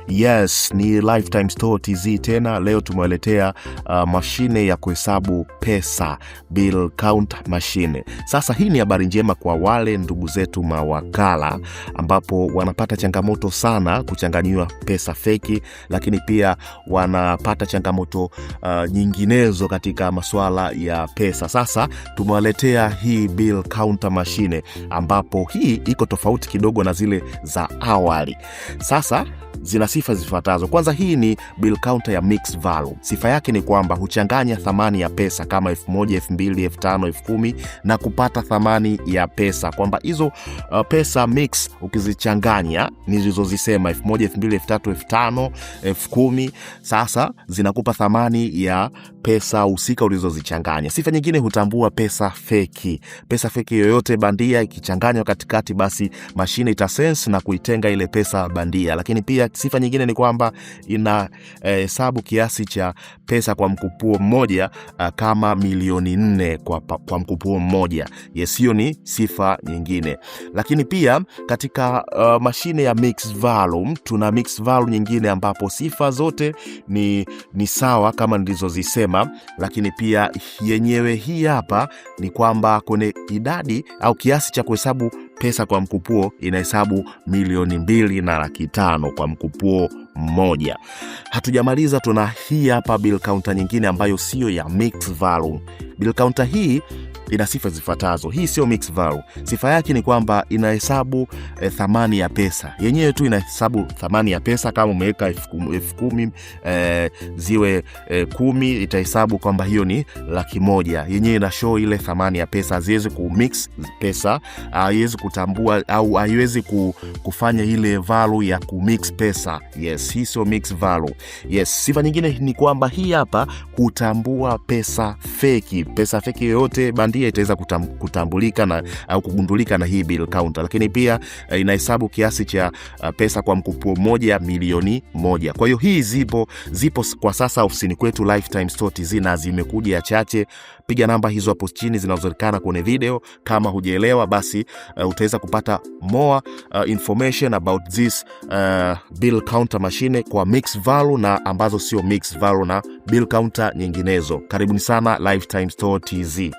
Yes, ni Lifetime Store TZ tena. Leo tumewaletea mashine ya kuhesabu pesa, bill count machine. Sasa hii ni habari njema kwa wale ndugu zetu mawakala ambapo wanapata changamoto sana kuchanganyiwa pesa feki, lakini pia wanapata changamoto nyinginezo katika masuala ya pesa. Sasa tumewaletea hii bill counter machine ambapo hii iko tofauti kidogo na zile za awali. Sasa zina sifa zifuatazo. Kwanza, hii ni bill counter ya mixed value. Sifa yake ni kwamba huchanganya thamani ya pesa kama 1000, 2000, 5000, 10000 na kupata thamani ya pesa, kwamba hizo pesa mix ukizichanganya nilizozisema 1000, 2000, 3000, 5000, 10000, sasa zinakupa thamani ya pesa husika ulizozichanganya. Sifa nyingine, hutambua pesa feki. Pesa feki yoyote bandia ikichanganywa katikati, basi mashine itasense na kuitenga ile pesa bandia. Lakini pia sifa nyingine ni kwamba ina hesabu kiasi cha pesa kwa mkupuo mmoja kama milioni 4 kwa mkupuo mmoja. Yes, hiyo ni sifa nyingine. Lakini pia katika mashine ya mixed value tuna mixed value nyingine ambapo sifa zote ni sawa kama nilizozisema, lakini pia yenyewe hii hapa ni kwamba kwenye idadi au kiasi cha kuhesabu pesa kwa mkupuo inahesabu milioni 2.5 kwa mkupuo mmoja. Hatujamaliza, tuna hii hapa bill counter nyingine ambayo sio ya mixed value. Bill counter hii ina sifa zifuatazo. Hii sio mixed value. Sifa yake ni kwamba inahesabu thamani ya pesa. Yenyewe tu inahesabu thamani ya pesa. Kama umeweka 10,000 ziwe 10, itahesabu kwamba hiyo ni 100,000. Yenyewe ina show ile thamani ya pesa. Haziwezi kumix pesa, haiwezi kutambua au haiwezi kufanya ile value ya kumix pesa. Yes, hii sio mixed value. Yes, sifa nyingine ni kwamba hii hapa kutambua pesa feki. Pesa feki yoyote bandia itaweza kutambulika na au kugundulika na hii bill counter. Lakini pia inahesabu kiasi cha pesa kwa mkupuo mmoja milioni 1. Kwa hiyo hii zipo kwa sasa ofisini kwetu Lifetime Store TZ na zimekuja chache. Piga namba hizo hapo chini zinazoonekana kwenye video. Kama hujaelewa, basi utaweza kupata more information about this bill counter machine kwa mixed value na ambazo sio mixed value na bill counter nyinginezo. Karibuni sana Lifetime Store TZ.